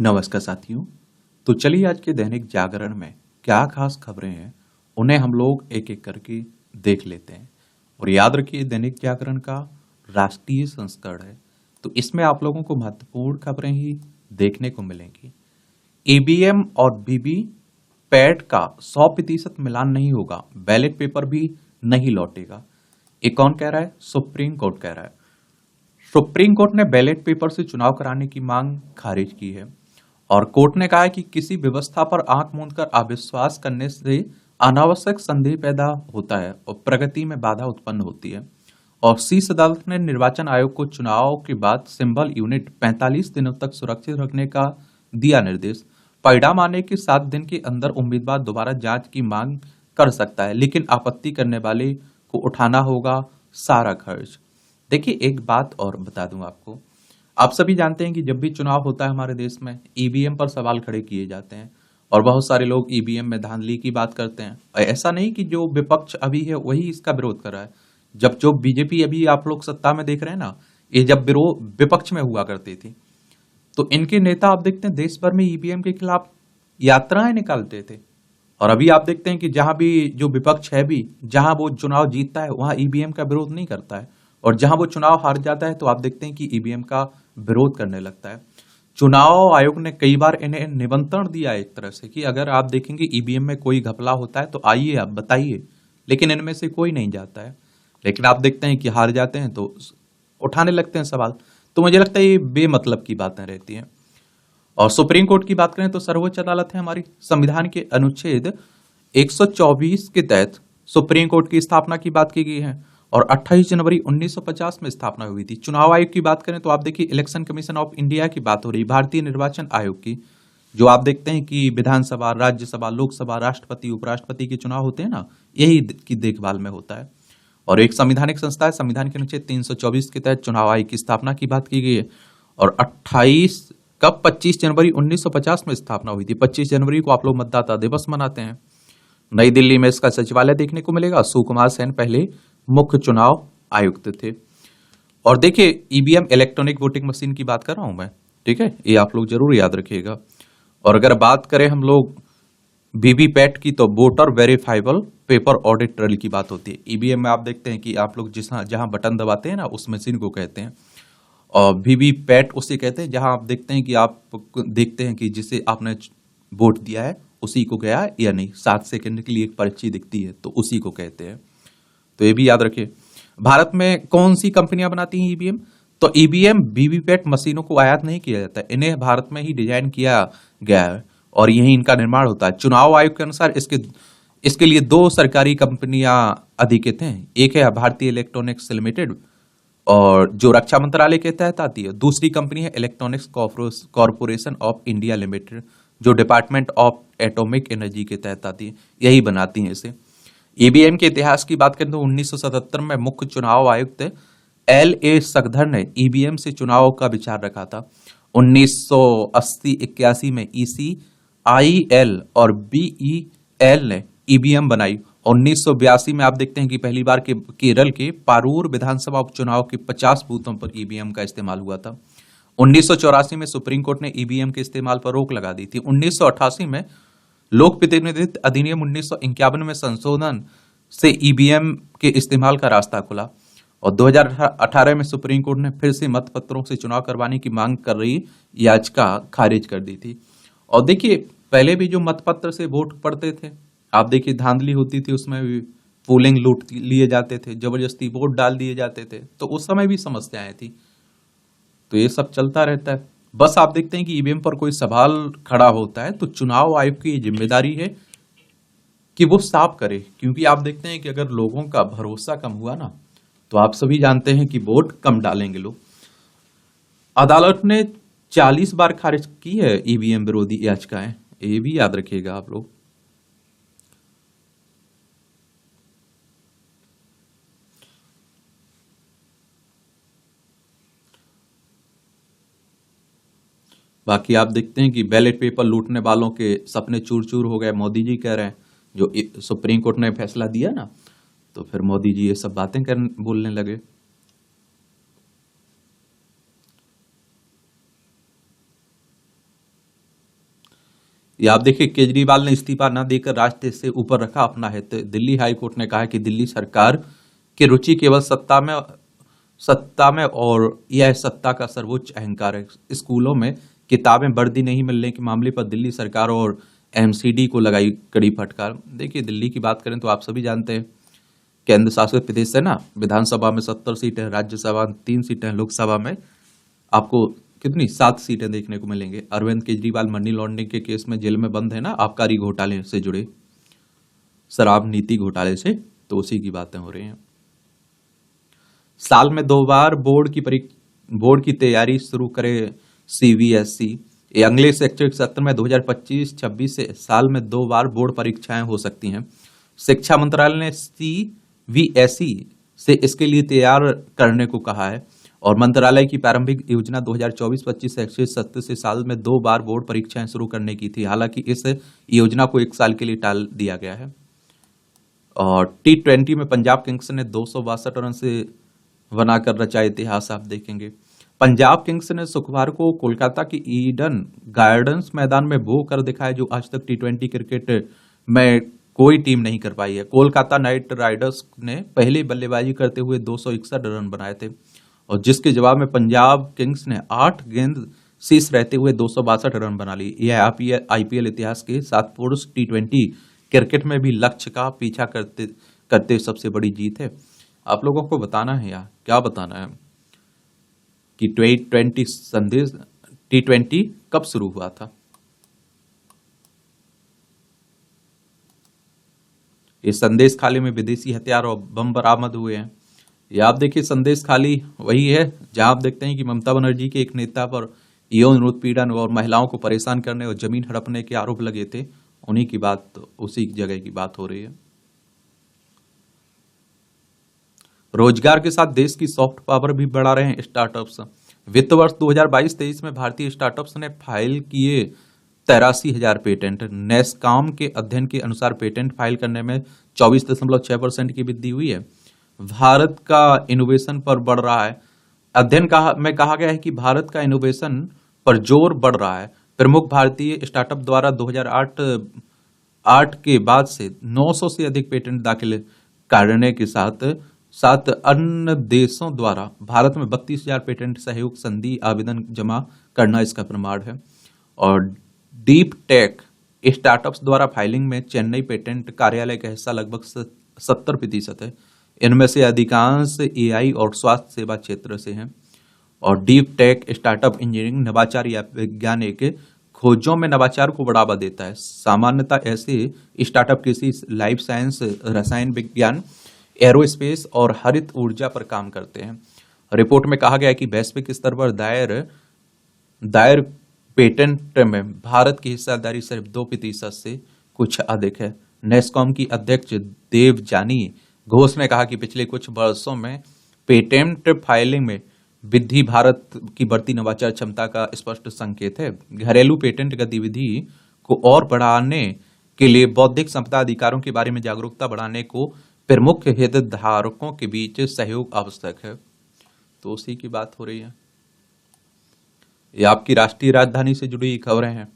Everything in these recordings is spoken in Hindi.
नमस्कार साथियों। तो चलिए आज के दैनिक जागरण में क्या खास खबरें हैं उन्हें हम लोग एक एक करके देख लेते हैं। और याद रखिए दैनिक जागरण का राष्ट्रीय संस्करण है, तो इसमें आप लोगों को महत्वपूर्ण खबरें ही देखने को मिलेंगी। ईवीएम और वीवी पैट का 100% मिलान नहीं होगा, बैलेट पेपर भी नहीं लौटेगा। ये कौन कह रहा है? सुप्रीम कोर्ट कह रहा है। सुप्रीम कोर्ट ने बैलेट पेपर से चुनाव कराने की मांग खारिज की है और कोर्ट ने कहा है कि किसी व्यवस्था पर आंख मूंदकर अविश्वास करने से अनावश्यक संदेह पैदा होता है और प्रगति में बाधा उत्पन्न होती है। और शीर्ष अदालत ने निर्वाचन आयोग को चुनाव के बाद सिंबल यूनिट 45 दिनों तक सुरक्षित रखने का दिया निर्देश। परिणाम आने के 7 दिन के अंदर उम्मीदवार दोबारा जांच की मांग कर सकता है, लेकिन आपत्ति करने वाले को उठाना होगा सारा खर्च। देखिए एक बात और बता दूं आपको, आप सभी जानते हैं कि जब भी चुनाव होता है हमारे देश में ईवीएम पर सवाल खड़े किए जाते हैं और बहुत सारे लोग ईवीएम में धांधली की बात करते हैं। और ऐसा नहीं कि जो विपक्ष अभी है वही इसका विरोध कर रहा है। जब जो बीजेपी अभी आप लोग सत्ता में देख रहे हैं ना, ये जब विरोध विपक्ष में हुआ करती थी तो इनके नेता आप देखते हैं देश भर में ईवीएम के खिलाफ यात्राएं निकालते थे। और अभी आप देखते हैं कि जहां भी जो विपक्ष है भी, जहां वो चुनाव जीतता है वहां ईवीएम का विरोध नहीं करता है, और जहां वो चुनाव हार जाता है तो आप देखते हैं कि ईवीएम का विरोध करने लगता है। चुनाव आयोग ने कई बार इन्हें निमंत्रण दिया एक तरह से कि अगर आप देखेंगे ईवीएम में कोई घपला होता है तो आइए आप बताइए, लेकिन इनमें से कोई नहीं जाता है। लेकिन आप देखते हैं कि हार जाते हैं तो उठाने लगते हैं सवाल। तो मुझे लगता है ये बेमतलब की बातें रहती हैं। और सुप्रीम कोर्ट की बात करें तो सर्वोच्च अदालत है हमारी। संविधान के अनुच्छेद 124 के तहत सुप्रीम कोर्ट की स्थापना की बात की गई है और 28 जनवरी 1950 में स्थापना हुई थी। चुनाव आयोग की बात करें तो आप देखिए इलेक्शन कमीशन ऑफ इंडिया की बात हो रही, भारतीय निर्वाचन आयोग की, जो आप देखते हैं कि विधानसभा, राज्यसभा, लोकसभा, राष्ट्रपति, उपराष्ट्रपति के चुनाव होते हैं ना, यही की देखभाल में होता है। और एक संवैधानिक संस्था है, संविधान के अनुच्छेद 324 के तहत चुनाव आयोग की स्थापना की बात की गई है। और 25 जनवरी 1950 में स्थापना हुई थी। 25 जनवरी को आप लोग मतदाता दिवस मनाते हैं। नई दिल्ली में इसका सचिवालय देखने को मिलेगा। सुकुमार सेन पहले मुख्य चुनाव आयुक्त थे। और देखिए ईवीएम इलेक्ट्रॉनिक वोटिंग मशीन की बात कर रहा हूं मैं, ठीक है, ये आप लोग जरूर याद रखिएगा। और अगर बात करें हम लोग वीवीपैट की तो voter verifiable paper audit trail की बात होती है। ईवीएम में आप देखते हैं कि आप लोग जहां बटन दबाते हैं ना उस मशीन को कहते हैं, और वीवीपैट उसे कहते हैं जहां आप देखते हैं कि आप देखते हैं कि जिसे आपने वोट दिया है उसी को गया या नहीं, 7 सेकंड के लिए एक पर्ची दिखती है तो उसी को कहते हैं। तो ये भी याद रखिए। भारत में कौन सी कंपनियां बनाती हैं ईवीएम? तो ईवीएम वीवीपैट मशीनों को आयात नहीं किया जाता है, इन्हें भारत में ही डिजाइन किया गया है और यही इनका निर्माण होता है। चुनाव आयोग के अनुसार इसके लिए 2 सरकारी कंपनियां अधिकृत हैं। एक है भारतीय इलेक्ट्रॉनिक्स लिमिटेड और जो रक्षा मंत्रालय के तहत आती है। दूसरी कंपनी है electronics corporation of India limited, जो डिपार्टमेंट ऑफ एटॉमिक एनर्जी के तहत आती है, यही बनाती है इसे। ईवीएम के इतिहास की बात करें तो 1977 में मुख्य चुनाव आयुक्त LA सखधर ने ईवीएम से चुनाव का विचार रखा था। 1980-81 में ECIL और BEL ने ईवीएम बनाई। 1982 में आप देखते हैं कि पहली बार केरल के पारूर विधानसभा उपचुनाव के 50 बूथों पर ईवीएम का इस्तेमाल हुआ था। 1984 में सुप्रीम कोर्ट ने ईवीएम के इस्तेमाल पर रोक लगा दी थी। 1988 में लोक प्रतिनिधित्व अधिनियम 1951 में संशोधन से ईवीएम के इस्तेमाल का रास्ता खुला। और 2018 में सुप्रीम कोर्ट ने फिर से मतपत्रों से चुनाव करवाने की मांग कर रही याचिका खारिज कर दी थी। और देखिए पहले भी जो मतपत्र से वोट पड़ते थे, आप देखिए धांधली होती थी, उसमें भी पोलिंग लूट लिए जाते थे, जबरदस्ती वोट डाल दिए जाते थे, तो उस समय भी समस्याएं थी। तो ये सब चलता रहता है। बस आप देखते हैं कि ईवीएम पर कोई सवाल खड़ा होता है तो चुनाव आयोग की जिम्मेदारी है कि वो साफ करे, क्योंकि आप देखते हैं कि अगर लोगों का भरोसा कम हुआ ना तो आप सभी जानते हैं कि वोट कम डालेंगे लोग। अदालत ने 40 बार खारिज की है ईवीएम विरोधी याचिकाएं, ये भी याद रखिएगा आप लोग। बाकी आप देखते हैं कि बैलेट पेपर लूटने वालों के सपने चूर चूर हो गए, मोदी जी कह रहे हैं। जो सुप्रीम कोर्ट ने फैसला दिया ना, तो फिर मोदी जी ये सब बातें बोलने लगे। ये आप देखिए, केजरीवाल ने इस्तीफा न देकर राष्ट्र से ऊपर रखा अपना हित। दिल्ली हाई कोर्ट ने कहा है कि दिल्ली सरकार की रुचि केवल सत्ता में और यह सत्ता का सर्वोच्च अहंकार है। स्कूलों में किताबें वर्दी नहीं मिलने के मामले पर दिल्ली सरकार और एमसीडी को लगाई कड़ी फटकार। देखिए, दिल्ली की बात करें तो आप सभी जानते हैं, केंद्र शासित प्रदेश है ना। विधानसभा में 70 सीटें, राज्यसभा में 3 सीटें, लोकसभा में आपको कितनी 7 सीटें देखने को मिलेंगे। अरविंद केजरीवाल मनी लॉन्ड्रिंग के केस में जेल में बंद है ना, आबकारी घोटाले से जुड़े, शराब नीति घोटाले से, तो उसी की बातें हो रही हैं। साल में 2 बार बोर्ड की तैयारी शुरू करे सीबीएसई। ये अगले शैक्षणिक सत्र में 2025-26 से साल में 2 बार बोर्ड परीक्षाएं हो सकती हैं। शिक्षा मंत्रालय ने सीबीएसई से इसके लिए तैयार करने को कहा है और मंत्रालय की प्रारंभिक योजना 2024-25 शैक्षणिक सत्र से साल में 2 बार बोर्ड परीक्षाएं शुरू करने की थी। हालांकि इस योजना को 1 साल के लिए टाल दिया गया है। और T20 में पंजाब किंग्स ने 262 रन से बनाकर रचा इतिहास। आप देखेंगे, पंजाब किंग्स ने शुक्रवार को कोलकाता की ईडन गार्डन्स मैदान में वो कर दिखाया जो आज तक T20 क्रिकेट में कोई टीम नहीं कर पाई है। कोलकाता नाइट राइडर्स ने पहले बल्लेबाजी करते हुए 261 रन बनाए थे और जिसके जवाब में पंजाब किंग्स ने 8 गेंद शेष रहते हुए 262 रन बना ली। यह आईपीएल इतिहास के 7 पुरुष T20 क्रिकेट में भी लक्ष्य का पीछा करते सबसे बड़ी जीत है। आप लोगों को बताना है यार, क्या बताना है कि T20 कब शुरू हुआ था। इस संदेश खाली में विदेशी हथियार और बम बरामद हुए हैं। ये आप देखिए, संदेश खाली वही है जहां आप देखते हैं कि ममता बनर्जी के एक नेता पर यौन उत्पीड़न और महिलाओं को परेशान करने और जमीन हड़पने के आरोप लगे थे। उन्हीं की बात, उसी जगह की बात हो रही है। रोजगार के साथ देश की सॉफ्ट पावर भी बढ़ा रहे हैं स्टार्टअप्स। वित्त वर्ष 2022-23 में भारतीय स्टार्टअप्स ने फाइल किए 83,000 पेटेंट। नेस्कॉम के अध्ययन के अनुसार पेटेंट फाइल करने में 24.6% की वृद्धि हुई है। भारत का इनोवेशन पर बढ़ रहा है। अध्ययन में कहा गया है कि भारत का इनोवेशन पर जोर बढ़ रहा है। प्रमुख भारतीय स्टार्टअप द्वारा 2008 के बाद से 900 से अधिक पेटेंट दाखिल करने के साथ अन्य देशों द्वारा भारत में 32,000 पेटेंट सहयोग संधि आवेदन जमा करना इसका प्रमाण है। और डीप टेक स्टार्टअप्स द्वारा फाइलिंग में चेन्नई पेटेंट कार्यालय का हिस्सा लगभग 70% है। इनमें से अधिकांश एआई और स्वास्थ्य सेवा क्षेत्र से हैं। और डीप टेक स्टार्टअप इंजीनियरिंग, नवाचार या वैज्ञानिक खोजों में नवाचार को बढ़ावा देता है। सामान्यतः ऐसे स्टार्टअप कृषि, लाइफ साइंस, रसायन विज्ञान, एरोस्पेस और हरित ऊर्जा पर काम करते हैं। रिपोर्ट में कहा गया है कि वैश्विक स्तर पर दायर पेटेंट में भारत की हिस्सेदारी सिर्फ 2% से कुछ अधिक है। नेस्कॉम की अध्यक्ष देवजानी घोष ने कहा कि पिछले कुछ वर्षों में पेटेंट फाइलिंग में वृद्धि भारत की बढ़ती नवाचार क्षमता का स्पष्ट संकेत है। घरेलू पेटेंट गतिविधि को और बढ़ाने के लिए बौद्धिक संपदा अधिकारों के बारे में जागरूकता बढ़ाने को प्रमुख हितधारकों के बीच सहयोग आवश्यक है। तो उसी की बात हो रही है। ये आपकी राष्ट्रीय राजधानी से जुड़ी खबरें हैं।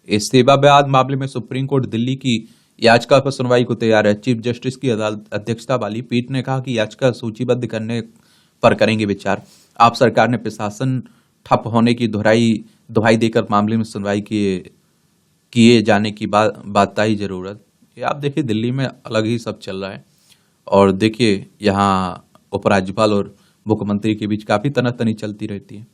इस सेवा विवाद मामले में सुप्रीम कोर्ट दिल्ली की याचिका पर सुनवाई को तैयार है। चीफ जस्टिस की अध्यक्षता वाली पीठ ने कहा कि याचिका सूचीबद्ध करने पर करेंगे विचार। आप सरकार ने प्रशासन ठप होने की दुहाई देकर मामले में सुनवाई किए जाने की बताई जरूरत। ये आप देखिए, दिल्ली में अलग ही सब चल रहा है। और देखिए, यहाँ उपराज्यपाल और मुख्यमंत्री के बीच काफी तनातनी चलती रहती है।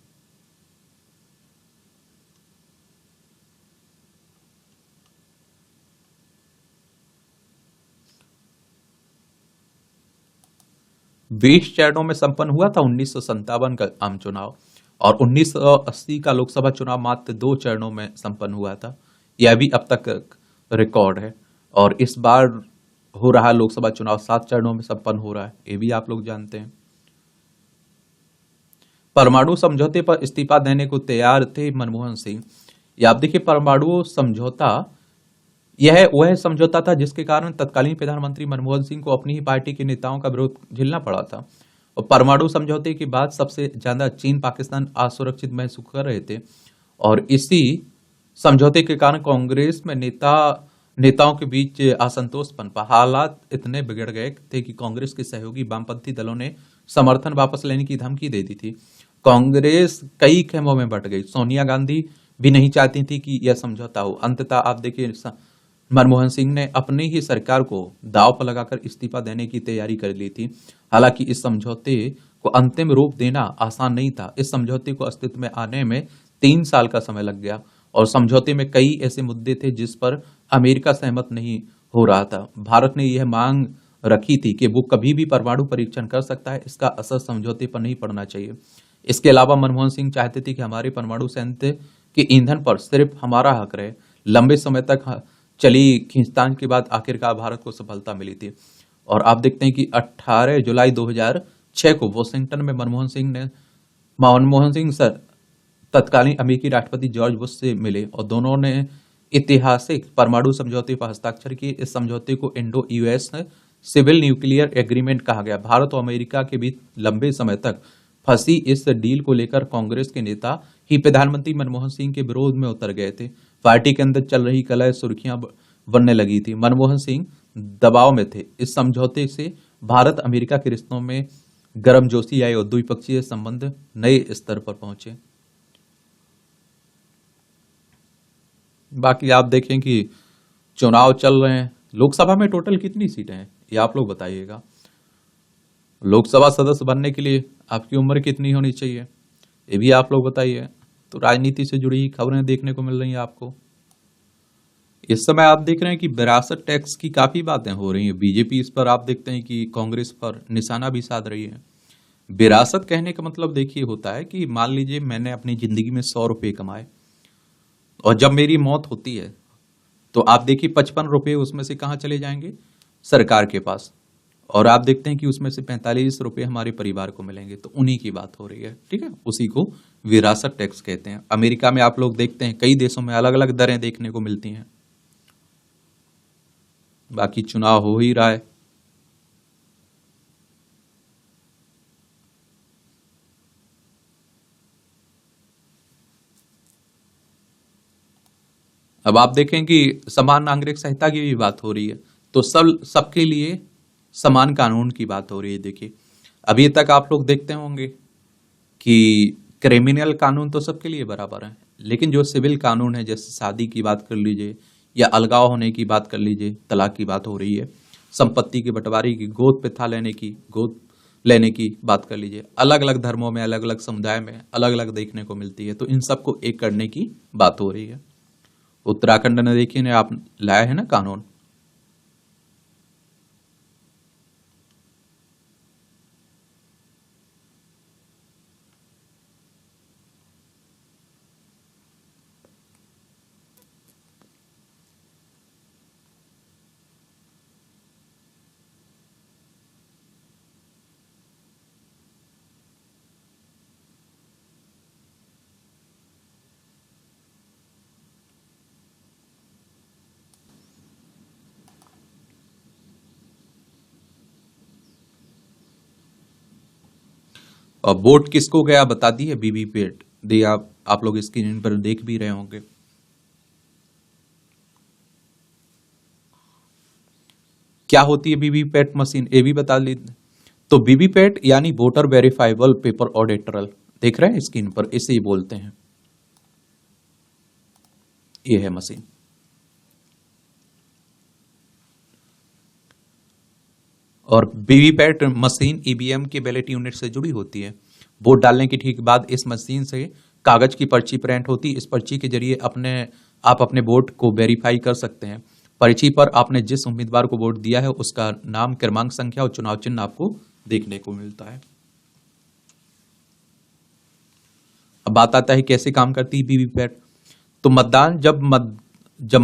बीस चरणों में संपन्न हुआ था 1957 का आम चुनाव और 1980 का लोकसभा चुनाव मात्र 2 चरणों में संपन्न हुआ था। यह भी अब तक रिकॉर्ड है। और इस बार हो रहा लोकसभा चुनाव 7 चरणों में संपन्न हो रहा है, ये भी आप लोग जानते हैं। परमाणु समझौते पर इस्तीफा देने को तैयार थे मनमोहन सिंह। या आप देखिए, परमाणु समझौता यह वह समझौता था जिसके कारण तत्कालीन प्रधानमंत्री मनमोहन सिंह को अपनी ही पार्टी के नेताओं का विरोध झेलना पड़ा था। और परमाणु समझौते के बाद सबसे ज्यादा चीन पाकिस्तान असुरक्षित महसूस कर रहे थे, और इसी समझौते के कारण कांग्रेस में नेताओं के बीच असंतोष पनपा। हालात इतने बिगड़ गए थे कि कांग्रेस के सहयोगी वामपंथी दलों ने समर्थन वापस लेने की धमकी दे दी थी। कांग्रेस कई खेमों में बंट गई। सोनिया गांधी भी नहीं चाहती थी कि यह समझौता हो। अंततः आप देखिए, मनमोहन सिंह ने अपनी ही सरकार को दांव पर लगाकर इस्तीफा देने की तैयारी कर ली थी। हालांकि इस समझौते को अंतिम रूप देना आसान नहीं था। इस समझौते को अस्तित्व में आने में 3 साल का समय लग गया, और समझौते में कई ऐसे मुद्दे थे जिस पर अमेरिका सहमत नहीं हो रहा था। भारत ने यह मांग रखी थी कि वो कभी भी परमाणु परीक्षण कर सकता है, इसका असर समझौते पर नहीं पड़ना चाहिए। इसके अलावा मनमोहन सिंह चाहते थे कि हमारे परमाणु संयंत्र के ईंधन पर सिर्फ हमारा हक रहे। लंबे समय तक चली खींचतान के बाद आखिरकार भारत को सफलता मिली थी। और आप देखते हैं कि 18 जुलाई 2006 को वॉशिंगटन में मनमोहन सिंह सर तत्कालीन अमेरिकी राष्ट्रपति जॉर्ज बुश से मिले, और दोनों ने ऐतिहासिक परमाणु समझौते पर हस्ताक्षर किए। इस समझौते को Indo US civil nuclear agreement कहा गया। भारत और अमेरिका के बीच लंबे समय तक फंसी इस डील को लेकर कांग्रेस के नेता ही प्रधानमंत्री मनमोहन सिंह के विरोध में उतर गए थे। पार्टी के अंदर चल रही कलह सुर्खियां बनने लगी थी। मनमोहन सिंह दबाव में थे। इस समझौते से भारत अमेरिका के रिश्तों में गर्मजोशी आई और द्विपक्षीय संबंध नए स्तर पर पहुंचे। बाकी आप देखें कि चुनाव चल रहे हैं। लोकसभा में टोटल कितनी सीटें हैं ये आप लोग बताइएगा। लोकसभा सदस्य बनने के लिए आपकी उम्र कितनी होनी चाहिए ये भी आप लोग बताइए। तो राजनीति से जुड़ी खबरें देखने को मिल रही हैं आपको। इस समय आप देख रहे हैं कि विरासत टैक्स की काफी बातें हो रही हैं। बीजेपी इस पर आप देखते हैं कि कांग्रेस पर निशाना भी साध रही है। विरासत कहने का मतलब देखिए होता है कि मान लीजिए मैंने अपनी जिंदगी में 100 रुपए कमाए, और जब मेरी मौत होती है तो आप देखिए 55 रुपए उसमें से कहाँ चले जाएंगे, सरकार के पास। और आप देखते हैं कि उसमें से 45 रुपए हमारे परिवार को मिलेंगे। तो उन्हीं की बात हो रही है, ठीक है। उसी को विरासत टैक्स कहते हैं। अमेरिका में आप लोग देखते हैं कई देशों में अलग अलग दरें देखने को मिलती हैं। बाकी चुनाव हो ही रहा है। अब आप देखें कि समान नागरिक संहिता की भी बात हो रही है। तो सबके लिए समान कानून की बात हो रही है। देखिए, अभी तक आप लोग देखते होंगे कि क्रिमिनल कानून तो सबके लिए बराबर है, लेकिन जो सिविल कानून है, जैसे शादी की बात कर लीजिए या अलगाव होने की बात कर लीजिए, तलाक की बात हो रही है, संपत्ति के बंटवारे की, गोद लेने की बात कर लीजिए, अलग अलग धर्मों में, अलग अलग समुदाय में अलग अलग देखने को मिलती है। तो इन सबको एक करने की बात हो रही है। उत्तराखंड ने देखिए ने आप लाया है ना कानून। और वोट किसको गया बता दी है वीवीपैट दी। आप लोग स्क्रीन पर देख भी रहे होंगे। क्या होती है वीवीपैट मशीन ये भी बता दी। तो वीवीपैट यानी वोटर वेरीफाइबल पेपर ऑडिटरल, देख रहे हैं स्क्रीन पर, इसे ही बोलते हैं। ये है मशीन। और वीवीपैट मशीन ईवीएम के बैलेट यूनिट से जुड़ी होती है। वोट डालने के ठीक बाद इस मशीन से कागज की पर्ची प्रिंट होती है। इस पर्ची के जरिए आप अपने वोट को वेरीफाई कर सकते हैं। पर्ची पर आपने जिस उम्मीदवार को वोट दिया है उसका नाम, क्रमांक संख्या और चुनाव चिन्ह आपको देखने को मिलता है। अब बात आता है कैसे काम करती है वीवीपैट। तो जब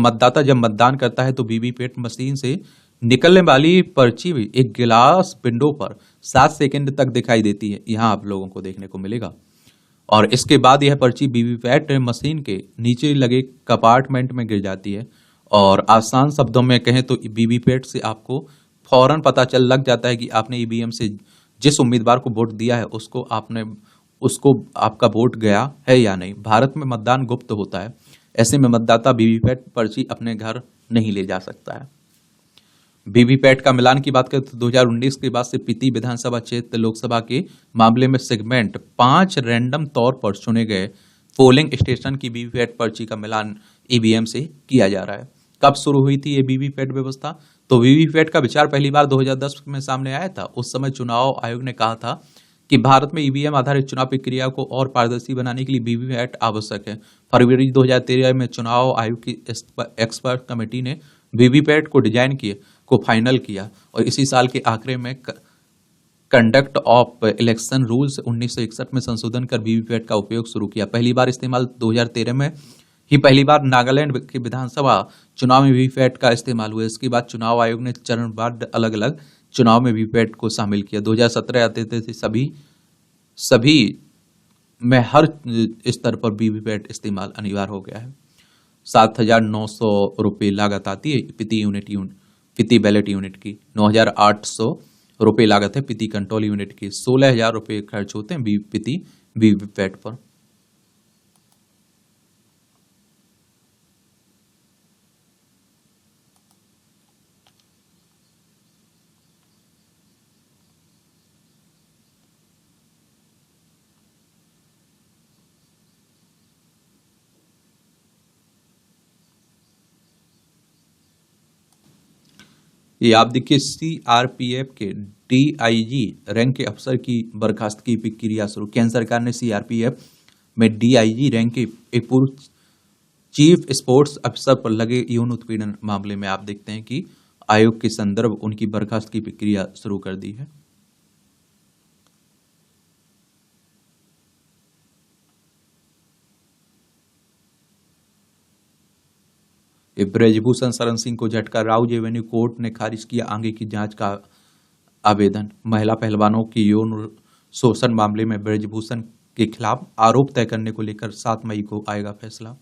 मतदान करता है तो वीवीपैट मशीन से निकलने वाली पर्ची भी एक गिलास विंडो पर 7 सेकंड तक दिखाई देती है। यहां आप लोगों को देखने को मिलेगा। और इसके बाद यह पर्ची वीवीपैट मशीन के नीचे लगे कंपार्टमेंट में गिर जाती है और आसान शब्दों में कहें तो वीवीपैट से आपको फौरन पता चल लग जाता है कि आपने ईवीएम से जिस उम्मीदवार को वोट दिया है उसको आपका वोट गया है या नहीं। भारत में मतदान गुप्त होता है, ऐसे में मतदाता वीवीपैट पर्ची अपने घर नहीं ले जा सकता है। वीवीपैट का मिलान की बात करें तो 2019 के बाद से पिती विधानसभा क्षेत्र लोकसभा के मामले में सेगमेंट 5 रैंडम तौर पर चुने गए पोलिंग स्टेशन की वीवीपैट पर्ची का मिलान ईवीएम से किया जा रहा है। कब शुरू हुई थी ये वीवीपैट व्यवस्था? तो वीवीपैट का विचार पहली बार 2010 में सामने आया था। उस समय चुनाव आयोग ने कहा था कि भारत में ईवीएम आधारित चुनाव प्रक्रिया को और पारदर्शी बनाने के लिए वीवीपैट आवश्यक है। फरवरी 2013 में चुनाव आयोग की एक्सपर्ट कमेटी ने वीवीपैट को डिजाइन किए को फाइनल किया और इसी साल के आखिर में कंडक्ट ऑफ इलेक्शन रूल्स 1961 में संशोधन कर वीवीपैट का उपयोग शुरू किया। पहली बार इस्तेमाल 2013 में ही पहली बार नागालैंड के विधानसभा चुनाव में वीवीपैट का इस्तेमाल हुआ। इसके बाद चुनाव आयोग ने चरणबद्ध अलग अलग चुनाव में वीवीपैट को शामिल किया। 2017 आते थे सभी में हर स्तर पर वीवीपैट इस्तेमाल अनिवार्य हो गया है। 7,900 रुपये लागत आती है प्रति बैलेट यूनिट की। 9,800 रुपये लागत है प्रति कंट्रोल यूनिट की। 16,000 रुपये खर्च होते हैं प्रति वीवीपैट पर। ये आप देखिए सीआरपीएफ के डीआईजी रैंक के अफसर की बर्खास्तगी की प्रक्रिया शुरू। केंद्र सरकार ने सीआरपीएफ में डीआईजी रैंक के एक पूर्व चीफ स्पोर्ट्स अफसर पर लगे यौन उत्पीड़न मामले में आप देखते हैं कि आयोग के संदर्भ उनकी बर्खास्तगी की प्रक्रिया शुरू कर दी है। ब्रजभूषण शरण सिंह को झटका। राउज एवेन्यू कोर्ट ने खारिज किया आगे की जांच का आवेदन। महिला पहलवानों की यौन शोषण मामले में ब्रजभूषण के खिलाफ आरोप तय करने को लेकर 7 मई को आएगा फैसला।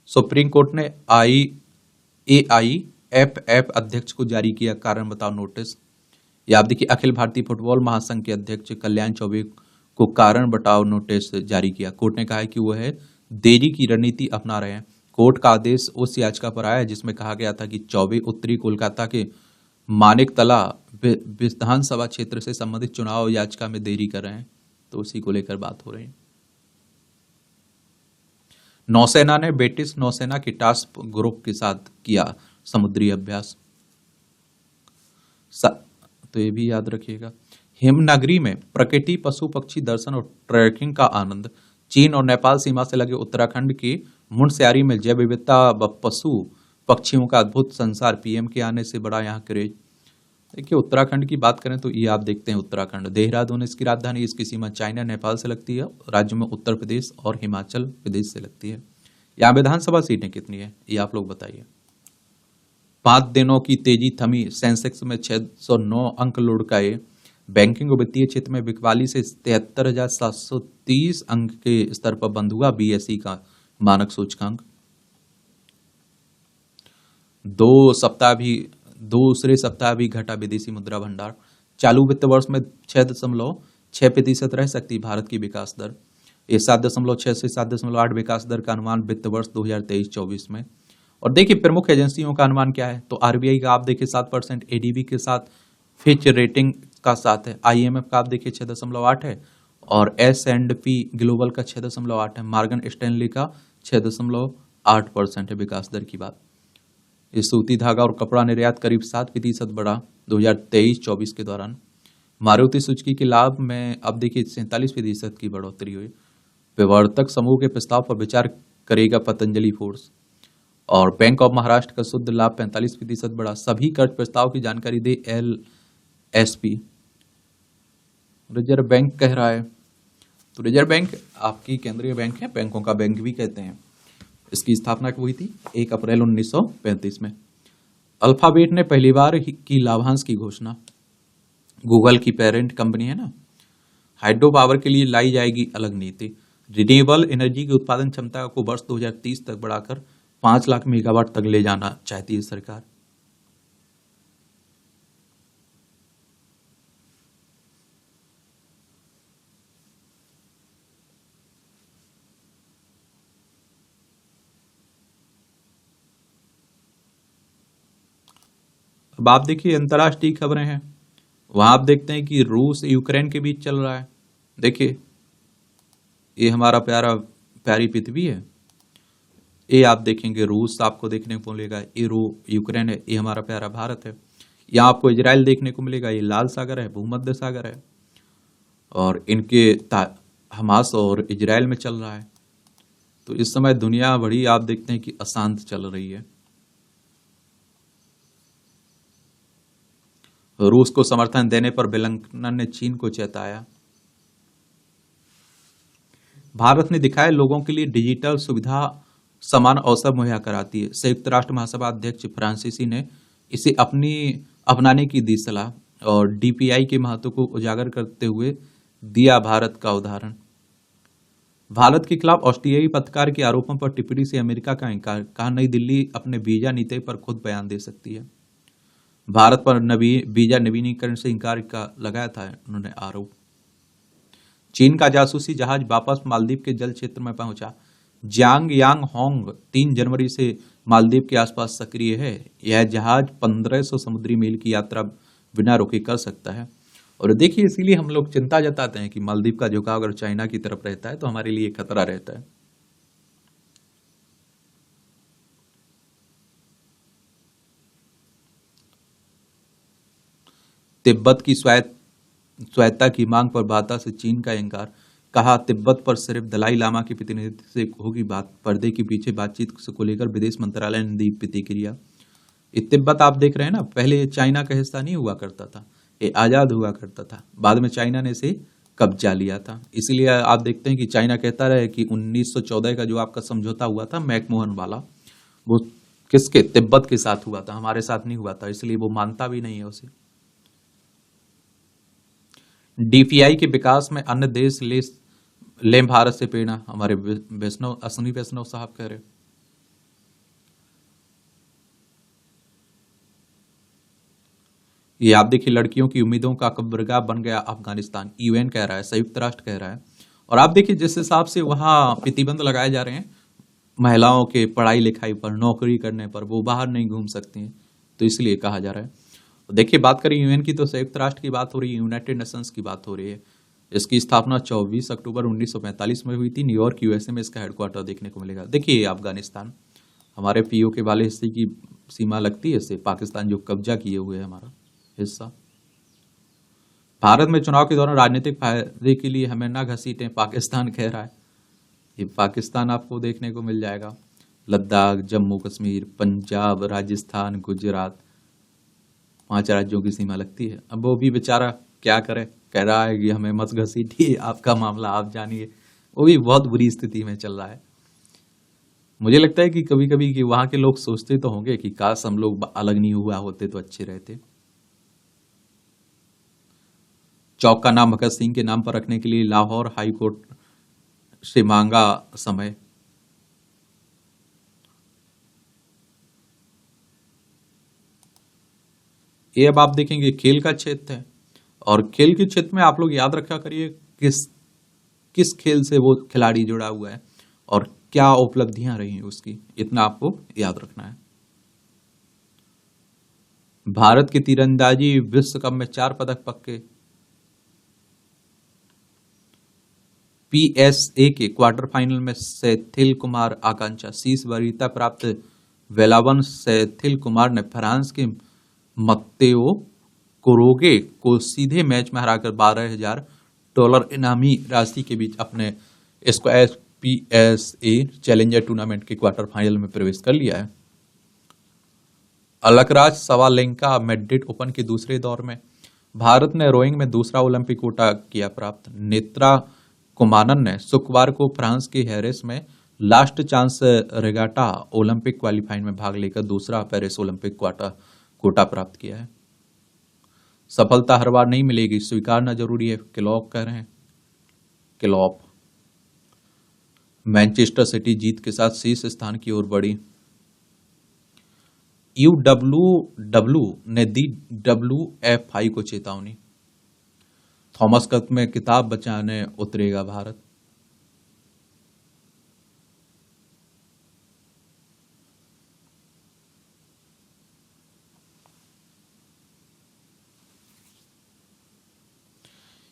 सुप्रीम कोर्ट ने एआईएफएफ अध्यक्ष को जारी किया कारण बताओ नोटिस। या आप देखिए अखिल भारतीय फुटबॉल महासंघ के अध्यक्ष कल्याण चौबे को कारण बताओ नोटिस जारी किया। कोर्ट ने कहा है कि वह देरी की रणनीति अपना रहे हैं। कोर्ट का आदेश उस याचिका पर आया है जिसमें कहा गया था कि चौबे उत्तरी कोलकाता के मानिकतला विधानसभा क्षेत्र से संबंधित चुनाव याचिका में देरी कर रहे हैं, तो उसी को लेकर बात हो रही है। नौसेना ने ब्रिटिश नौसेना के टास्क ग्रुप के साथ किया समुद्री अभ्यास, तो ये भी याद रखिएगा। हिमनगरी में प्रकृति पशु पक्षी दर्शन और ट्रैकिंग का आनंद। चीन और नेपाल सीमा से लगे उत्तराखंड के मुंडस्यारी में जैव विविधता व पशु पक्षियों का अद्भुत संसार। पीएम के आने से बड़ा यहाँ क्रेज। देखिए उत्तराखंड की बात करें तो ये आप देखते हैं उत्तराखंड देहरादून इसकी राजधानी, इसकी सीमा चाइना नेपाल से लगती है। राज्य में उत्तर प्रदेश और हिमाचल प्रदेश से लगती है। यहाँ विधानसभा सीटें कितनी है ये आप लोग बताइए। 5 दिनों की तेजी थमी, सेंसेक्स में 609 अंक लुढ़काए। बैंकिंग और वित्तीय क्षेत्र में बिकवाली से 73,730 अंक के स्तर पर बंद हुआ बीएसई का मानक सूचकांक। दूसरे सप्ताह भी घटा विदेशी मुद्रा भंडार। चालू वित्त वर्ष में 6.6% रह सकती भारत की विकास दर। ये 7.6 से 7.8 विकास दर का अनुमान वित्त वर्ष 2023-24 में। और देखिए प्रमुख एजेंसियों का अनुमान क्या है, तो आरबीआई का आप देखिए 7%, एडीबी के साथ फिच रेटिंग का 7 है, आईएमएफ का आप देखिए 6.8 है और S&P ग्लोबल का 6.8 है, मॉर्गन स्टैनली का 6.8% है विकास दर की बात। ये सूती धागा और कपड़ा निर्यात करीब 7% बढ़ा 2023-24 के दौरान। मारुति सुजुकी के लाभ में अब देखिए 47% की बढ़ोतरी हुई। प्रवर्तक समूह के प्रस्ताव पर विचार करेगा पतंजलि फूड्स। और बैंक ऑफ महाराष्ट्र का शुद्ध लाभ 45% बढ़ा। सभी कर्ज प्रस्ताव की जानकारी दे एलएसपी। रिजर्व बैंक कह रहा है, तो रिजर्व बैंक आपकी केंद्रीय बैंक है, बैंकों का बैंक भी कहते हैं। इसकी स्थापना हुई थी 1 अप्रैल 1935 में। अल्फाबेट ने पहली बार की लाभांश की घोषणा। गूगल की पेरेंट कंपनी है ना, हाइड्रो पावर के लिए लाई जाएगी अलग नीति। रिन्यूएबल एनर्जी की उत्पादन क्षमता को वर्ष 2030 तक बढ़ाकर 5 लाख मेगावाट तक ले जाना चाहती है सरकार। अब आप देखिए अंतर्राष्ट्रीय खबरें हैं, वहां आप देखते हैं कि रूस यूक्रेन के बीच चल रहा है। देखिए ये हमारा प्यारी पृथ्वी है, ये आप देखेंगे रूस आपको देखने को मिलेगा, ये यूक्रेन है, ये हमारा प्यारा भारत है। यहाँ आपको इजराइल देखने को मिलेगा, ये लाल सागर है, भूमध्य सागर है, और इनके हमास और इजराइल में चल रहा है। तो इस समय दुनिया बड़ी आप देखते हैं कि अशांत चल रही है। रूस को समर्थन देने पर ब्लिंकन ने चीन को चेताया। भारत ने दिखाया लोगों के लिए डिजिटल सुविधा समान अवसर मुहैया कराती है। संयुक्त राष्ट्र महासभा अध्यक्ष फ्रांसीसी ने इसे अपनाने की दी सलाह और डीपीआई के महत्व को उजागर करते हुए दिया भारत का उदाहरण। भारत के खिलाफ ऑस्ट्रेलियाई पत्रकार के आरोपों पर टिप्पणी से अमेरिका का इंकार, कहा नई दिल्ली अपने वीजा नीति पर खुद बयान दे सकती है। भारत पर वीजा नवीनीकरण से इंकार का लगाया था उन्होंने आरोप। चीन का जासूसी जहाज वापस मालदीव के जल क्षेत्र में पहुंचा। जियांग यांग होंग 3 जनवरी से मालदीव के आसपास सक्रिय है। यह जहाज 1500 समुद्री मील की यात्रा बिना रुके कर सकता है। और देखिए इसीलिए हम लोग चिंता जताते हैं कि मालदीव का झुकाव अगर चाइना की तरफ रहता है तो हमारे लिए खतरा रहता है। तिब्बत की स्वायत्तता की मांग पर वार्ता से चीन का इंकार, कहा तिब्बत पर सिर्फ दलाई लामा के प्रतिनिधि से होगी बात। पर्दे के पीछे बातचीत को लेकर विदेश मंत्रालय ने दी प्रतिक्रिया। ये तिब्बत आप देख रहे हैं ना, पहले चाइना का हिस्सा नहीं हुआ करता था, ये आजाद हुआ करता था, बाद में चाइना ने इसे कब्जा लिया था। इसलिए आप देखते हैं कि चाइना कहता रहे कि 1914 का जो आपका समझौता हुआ था मैकमोहन वाला, वो किसके, तिब्बत के साथ हुआ था, हमारे साथ नहीं हुआ था, इसलिए वो मानता भी नहीं है उसे। डीपीआई के विकास में अन्य देश ले भारत से प्रेरणा, हमारे अश्विनी वैष्णव साहब कह रहे। ये आप देखिए लड़कियों की उम्मीदों का कब्रगाह बन गया अफगानिस्तान, यूएन कह रहा है, संयुक्त राष्ट्र कह रहा है। और आप देखिए जिस हिसाब से वहां प्रतिबंध लगाए जा रहे हैं महिलाओं के पढ़ाई लिखाई पर, नौकरी करने पर, वो बाहर नहीं घूम सकती हैं, तो इसलिए कहा जा रहा है। देखिए बात करें यूएन की तो संयुक्त राष्ट्र की बात हो रही है, यूनाइटेड नेशंस की बात हो रही है। इसकी स्थापना 24 अक्टूबर 1945 में हुई थी। न्यूयॉर्क यूएसए में इसका हेडक्वार्टर देखने को मिलेगा। देखिए अफगानिस्तान हमारे पीओ के वाले हिस्से की सीमा लगती है इससे, पाकिस्तान जो कब्जा किए हुए है हमारा हिस्सा। भारत में चुनाव के दौरान राजनीतिक फायदे के लिए हमें ना घसीटें, पाकिस्तान कह रहा है। ये पाकिस्तान आपको देखने को मिल जाएगा। लद्दाख, जम्मू कश्मीर, पंजाब, राजस्थान, गुजरात, 5 राज्यों की सीमा लगती है। अब वो भी बेचारा क्या करे, कह रहा है कि हमें मत घसीटिए, आपका मामला आप जानिए। वो भी बहुत बुरी स्थिति में चल रहा है। मुझे लगता है कि कभी कभी कि वहां के लोग सोचते तो होंगे कि काश हम लोग अलग नहीं हुआ होते तो अच्छे रहते। चौक का नाम भगत सिंह के नाम पर रखने के लिए लाहौर हाई कोर्ट से मांगा समय। ये अब आप देखेंगे खेल का क्षेत्र है, और खेल के क्षेत्र में आप लोग याद रखा करिए किस खेल से वो खिलाड़ी जुड़ा हुआ है और क्या उपलब्धियां रही उसकी, इतना आपको याद रखना है। भारत की तीरंदाजी विश्व कप में 4 पदक पक्के। पीएसए के क्वार्टर फाइनल में सेथिल कुमार आकांक्षा, शीर्ष वरीयता प्राप्त वेलावन सेथिल कुमार ने फ्रांस के मत्तेओ कोरोगे को सीधे मैच में हराकर $12,000 इनामी राशि के बीच अपने स्क्वैश पीएसए चैलेंजर टूर्नामेंट के क्वार्टर फाइनल में प्रवेश कर लिया है। अलकराज सवालेंका मैड्रिड ओपन के दूसरे दौर में। भारत ने रोइंग में दूसरा ओलंपिक कोटा किया प्राप्त। नेत्रा कुमानन ने शुक्रवार को फ्रांस के हैरिस में last chance regatta Olympic qualifying में भाग लेकर दूसरा पेरिस ओलंपिक कोटा प्राप्त किया है। सफलता हर बार नहीं मिलेगी, स्वीकारना जरूरी है, क्लॉक कह रहे हैं। क्लॉप। मैनचेस्टर सिटी जीत के साथ शीर्ष स्थान की ओर बढ़ी। यूडब्ल्यूडब्ल्यू ने दी डब्ल्यूएफआई को चेतावनी। थॉमस कप में किताब बचाने उतरेगा भारत।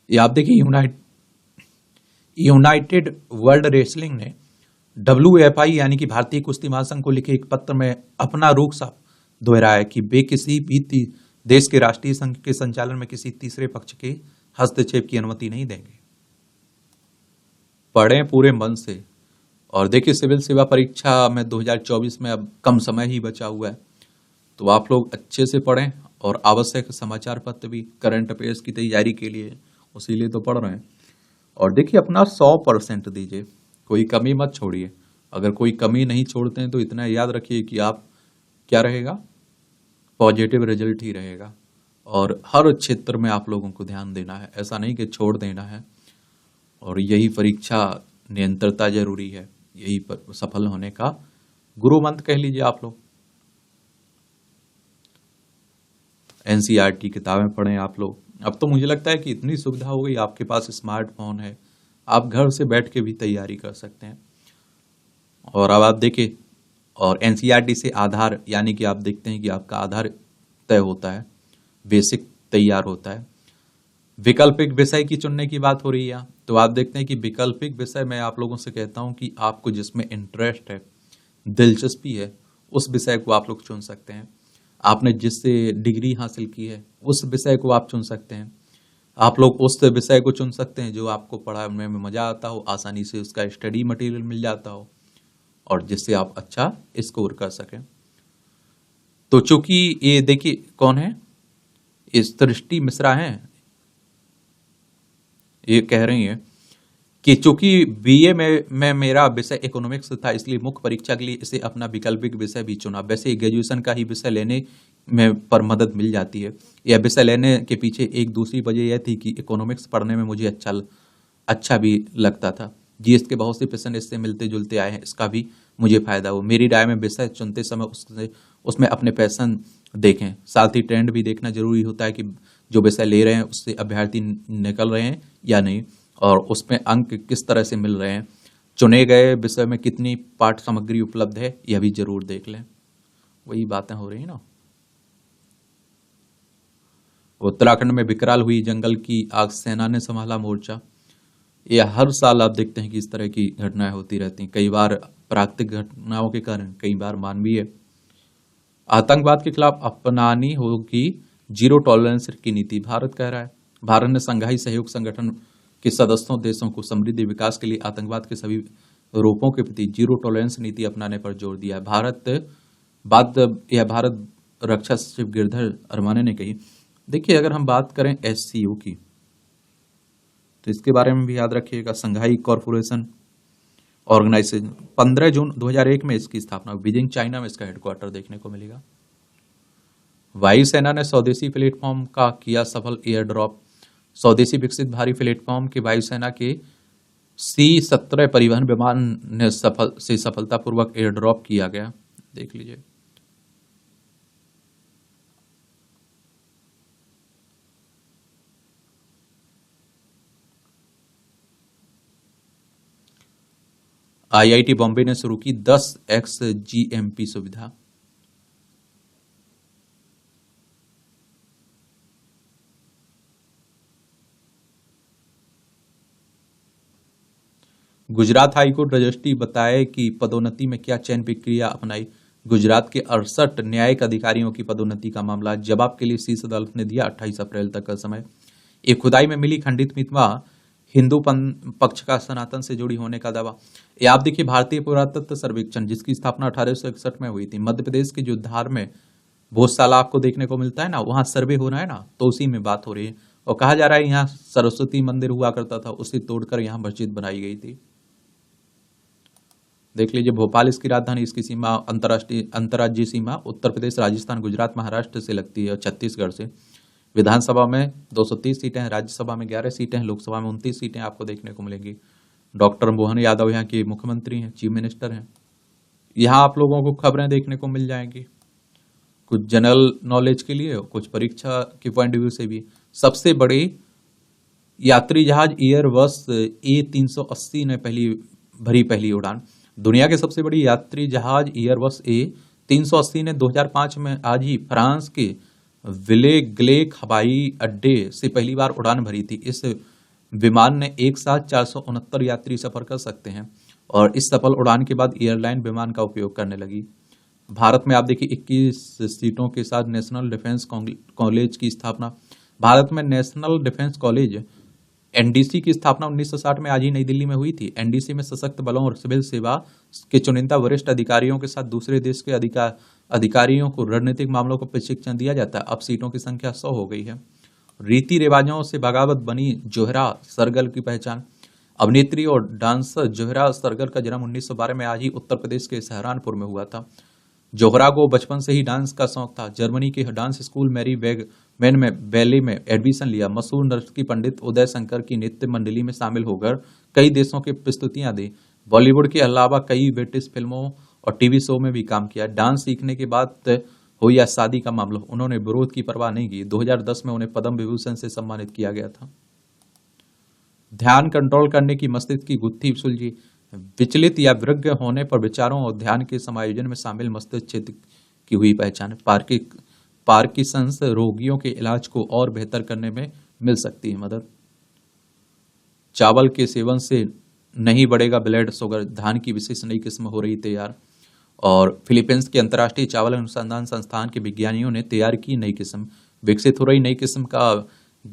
ये आप देखिए, यूनाइटेड वर्ल्ड रेसलिंग ने डब्ल्यूएफआई यानी कि भारतीय कुश्ती महासंघ को लिखे एक पत्र में अपना रुख साफ दोहराया कि वे किसी भी देश के राष्ट्रीय संघ के संचालन में किसी तीसरे पक्ष के हस्तक्षेप की अनुमति नहीं देंगे। पढ़ें पूरे मन से। और देखिए, सिविल सेवा परीक्षा में 2024 में अब कम समय ही बचा हुआ है, तो आप लोग अच्छे से पढ़ें और आवश्यक समाचार पत्र भी करंट अफेयर्स की तैयारी के लिए उसीलिए तो पढ़ रहे हैं। और देखिए, अपना 100% दीजिए, कोई कमी मत छोड़िए। अगर कोई कमी नहीं छोड़ते हैं तो इतना याद रखिए कि आप क्या रहेगा, पॉजिटिव रिजल्ट ही रहेगा। और हर क्षेत्र में आप लोगों को ध्यान देना है, ऐसा नहीं कि छोड़ देना है। और यही परीक्षा निरंतरता जरूरी है, यही पर सफल होने का गुरु मंत्र कह लीजिए आप लोग। एनसीईआरटी किताबें पढ़ें आप लोग। अब तो मुझे लगता है कि इतनी सुविधा हो गई, आपके पास स्मार्टफोन है, आप घर से बैठ के भी तैयारी कर सकते हैं। और अब आप देखिए, और एनसीईआरटी से आधार यानी कि आप देखते हैं कि आपका आधार तय होता है, बेसिक तैयार होता है। वैकल्पिक विषय की चुनने की बात हो रही है, तो आप देखते हैं कि वैकल्पिक विषय मैं आप लोगों से कहता हूं कि आपको जिसमें इंटरेस्ट है, दिलचस्पी है, उस विषय को आप लोग चुन सकते हैं। आपने जिससे डिग्री हासिल की है उस विषय को आप चुन सकते हैं। आप लोग उस विषय को चुन सकते हैं जो आपको पढ़ाने में मजा आता हो, आसानी से उसका स्टडी मटेरियल मिल जाता हो और जिससे आप अच्छा स्कोर कर सकें। तो चूंकि ये देखिए कौन है, इस दृष्टि मिश्रा हैं, ये कह रही है कि चूंकि बीए में मेरा विषय इकोनॉमिक्स था, इसलिए मुख्य परीक्षा के लिए इसे अपना वैकल्पिक विषय भी चुना। वैसे ग्रेजुएशन का ही विषय लेने में पर मदद मिल जाती है। यह विषय लेने के पीछे एक दूसरी वजह यह थी कि इकोनॉमिक्स पढ़ने में मुझे अच्छा भी लगता था। जीएस के बहुत से प्रश्न इससे मिलते जुलते आए हैं, इसका भी मुझे फायदा हो। मेरी राय में विषय चुनते समय उसमें अपने पैशन देखें, साथ ही ट्रेंड भी देखना जरूरी होता है कि जो विषय ले रहे हैं उससे अभ्यर्थी निकल रहे हैं या नहीं, और उसमें अंक किस तरह से मिल रहे हैं। चुने गए विषय में कितनी पाठ सामग्री उपलब्ध है, यह भी जरूर देख लें। वही बातें हो रही है ना। उत्तराखंड में विकराल हुई जंगल की आग, सेना ने संभाला मोर्चा। यह हर साल आप देखते हैं कि इस तरह की घटनाएं होती रहती हैं, कई बार प्राकृतिक घटनाओं के कारण, कई बार मानवीय। आतंकवाद के खिलाफ अपनानी होगी जीरो टॉलरेंस की नीति, भारत कह रहा है। भारत ने संघाई सहयोग संगठन के सदस्यों देशों को समृद्धि विकास के लिए आतंकवाद के सभी रूपों के प्रति जीरो टॉलरेंस नीति अपनाने पर जोर दिया है। भारत रक्षा सचिव गिरधर अरमाने ने कही। देखिए, अगर हम बात करें एससीओ की, तो इसके बारे में भी याद रखिएगा। संघाई कॉरपोरेशन ऑर्गेनाइजेशन, 15 जून 2001 में इसकी स्थापना, बीजिंग चाइना में इसका हेडक्वार्टर देखने को मिलेगा। वायुसेना ने स्वदेशी प्लेटफॉर्म का किया सफल एयर ड्रॉप। स्वदेशी विकसित भारी प्लेटफॉर्म के वायुसेना के C-17 परिवहन विमान ने सफलतापूर्वक एयर ड्रॉप किया गया। देख लीजिए। आईआईटी बॉम्बे ने शुरू की 10x GMP सुविधा। गुजरात हाईकोर्ट रजिस्ट्री बताए कि पदोन्नति में क्या चयन प्रक्रिया अपनाई। गुजरात के 68 न्यायिक अधिकारियों की पदोन्नति का मामला जवाब के लिए शीर्ष अदालत ने दिया 28 अप्रैल तक का समय। एक खुदाई में मिली खंडित मितवा, हिंदू पक्ष का सनातन से जुड़ी होने का दावा। ये आप देखिए, भारतीय पुरातत्व सर्वेक्षण जिसकी स्थापना 1861 में हुई थी, मध्य प्रदेश के जो धार में भोजशाला आपको देखने को मिलता है ना, वहां सर्वे हो रहा है ना, तो उसी में बात हो रही है। और कहा जा रहा है यहाँ सरस्वती मंदिर हुआ करता था, उसे तोड़कर यहाँ मस्जिद बनाई गई थी। देख लीजिए, भोपाल इसकी राजधानी, इसकी सीमा अंतर्राज्यीय सीमा उत्तर प्रदेश, राजस्थान, गुजरात, महाराष्ट्र से लगती है और छत्तीसगढ़ से। विधानसभा में 230 सीटें हैं, राज्यसभा में 11 सीटें हैं, लोकसभा में 29 सीटें आपको देखने को मिलेंगी। डॉक्टर मोहन यादव यहाँ के मुख्यमंत्री हैं, चीफ मिनिस्टर हैं। यहाँ आप लोगों को खबरें देखने को मिल जाएंगी, कुछ जनरल नॉलेज के लिए, कुछ परीक्षा के पॉइंट ऑफ व्यू से भी। सबसे बड़ी यात्री जहाज एयरबस A380 ने पहली उड़ान। दुनिया के सबसे बड़ी यात्री जहाज एयरबस A380 ने 2005 में आज ही फ्रांस के विलेग्लेक हवाई अड्डे से पहली बार उड़ान भरी थी। इस विमान ने एक साथ 469 यात्री सफर कर सकते हैं और इस सफल उड़ान के बाद एयरलाइन विमान का उपयोग करने लगी। भारत में आप देखिए 21 सीटों के साथ नेशनल डिफेंस कॉलेज की स्थापना। भारत में नेशनल डिफेंस कॉलेज एनडीसी की स्थापना 1960 में आज ही नई दिल्ली में हुई थी। एनडीसी में सशस्त्र बलों और सिविल सेवा के चुनिंदा वरिष्ठ अधिकारियों के साथ दूसरे देश के अधिकारियों को रणनीतिक मामलों को प्रशिक्षण दिया जाता है। अब सीटों की संख्या 100 हो गई है। रीति रिवाजों से बगावत बनी जोहरा सरगल की पहचान। अभिनेत्री और डांसर जोहरा सरगल का जन्म 1912 में आज ही उत्तर प्रदेश के सहारनपुर में हुआ था। जोहरा को बचपन से ही डांस का शौक था। जर्मनी के डांस स्कूल मैरी वेगमैन में बैले में एडमिशन लिया। मशहूर नर्तकी पंडित उदय शंकर की नृत्य मंडली में शामिल होकर कई देशों की प्रस्तुतियां दी। बॉलीवुड के अलावा कई ब्रिटिश फिल्मों और टीवी शो में भी काम किया। डांस सीखने के बाद हो या शादी का मामला, उन्होंने विरोध की परवाह नहीं की। 2010 में उन्हें पद्म विभूषण से सम्मानित किया गया था। ध्यान कंट्रोल करने की मस्तिष्क की गुत्थी सुलझी। विचलित या विरक्त होने पर विचारों और ध्यान के समायोजन में शामिल मस्तिष्क क्षेत्र की हुई पहचान। पार्किंसंस रोगियों के इलाज को और बेहतर करने में मिल सकती है मदद। चावल के सेवन से नहीं बढ़ेगा ब्लड शुगर, धान की विशेष नई किस्म हो रही तैयार। और फिलीपींस के अंतर्राष्ट्रीय चावल अनुसंधान संस्थान के विज्ञानियों ने तैयार की नई किस्म। विकसित हो रही नई किस्म का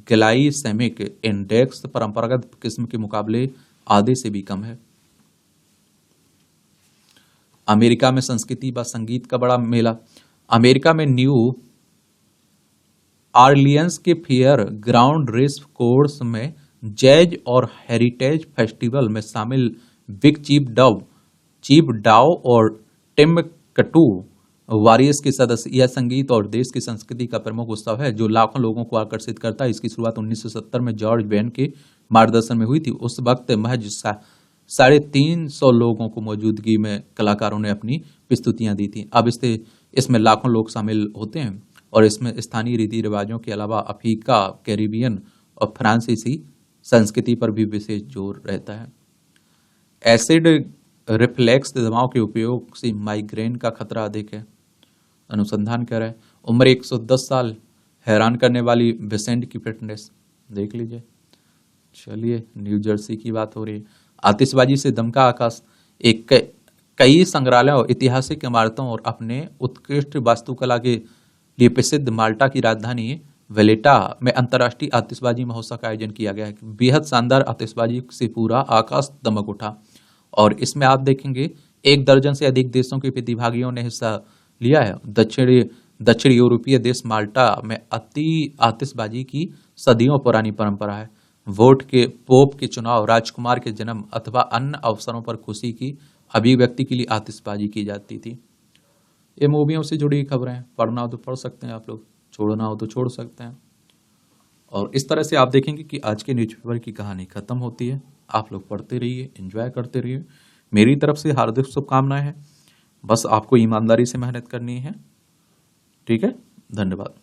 ग्लाइसेमिक इंडेक्स परंपरागत किस्म के मुकाबले आधे से भी कम है। अमेरिका में संस्कृति व संगीत का बड़ा मेला। अमेरिका में न्यू ऑरलियंस के फेयर ग्राउंड रेस कोर्स में जैज और हेरिटेज फेस्टिवल में शामिल बिग चीफ डाओ और टिम्बकटू वॉरियर्स के सदस्य। यह संगीत और देश की संस्कृति का प्रमुख उत्सव है जो लाखों लोगों को आकर्षित करता है। इसकी शुरुआत 1970 में जॉर्ज बेन के मार्गदर्शन में हुई थी। उस वक्त महज 350 लोगों को मौजूदगी में कलाकारों ने अपनी प्रस्तुतियां दी थी। अब इसमें लाखों लोग शामिल होते हैं और इसमें स्थानीय रीति रिवाजों के अलावा अफ्रीका, कैरिबियन और फ्रांसीसी संस्कृति पर भी विशेष जोर रहता है। एसिड रिफ्लेक्स दवाओं के उपयोग से माइग्रेन का खतरा अधिक है, अनुसंधान कर रहा है। उम्र 110 साल, हैरान करने वाली विसेंट की फिटनेस देख लीजिए। चलिए, न्यू जर्सी की बात हो रही है। आतिशबाजी से दमका आकाश। कई संग्रहालयों और ऐतिहासिक इमारतों और अपने उत्कृष्ट वास्तुकला के लिए प्रसिद्ध माल्टा की राजधानी वेलेटा में अंतर्राष्ट्रीय आतिशबाजी महोत्सव का आयोजन किया गया है। बेहद शानदार आतिशबाजी से पूरा आकाश दमक उठा और इसमें आप देखेंगे 1 दर्जन से अधिक देशों के प्रतिभागियों ने हिस्सा लिया है। दक्षिण यूरोपीय देश माल्टा में आतिशबाजी की सदियों पुरानी परंपरा है। पोप के चुनाव, राजकुमार के जन्म अथवा अन्य अवसरों पर खुशी की अभिव्यक्ति के लिए आतिशबाजी की जाती थी। ये मूवियों से जुड़ी खबरें हैं, पढ़ना हो तो पढ़ सकते हैं आप लोग, छोड़ना हो तो छोड़ सकते हैं। और इस तरह से आप देखेंगे कि आज के न्यूज़पेपर की कहानी खत्म होती है। आप लोग पढ़ते रहिए, एंजॉय करते रहिए। मेरी तरफ से हार्दिक शुभकामनाएं हैं। बस आपको ईमानदारी से मेहनत करनी है। ठीक है, धन्यवाद।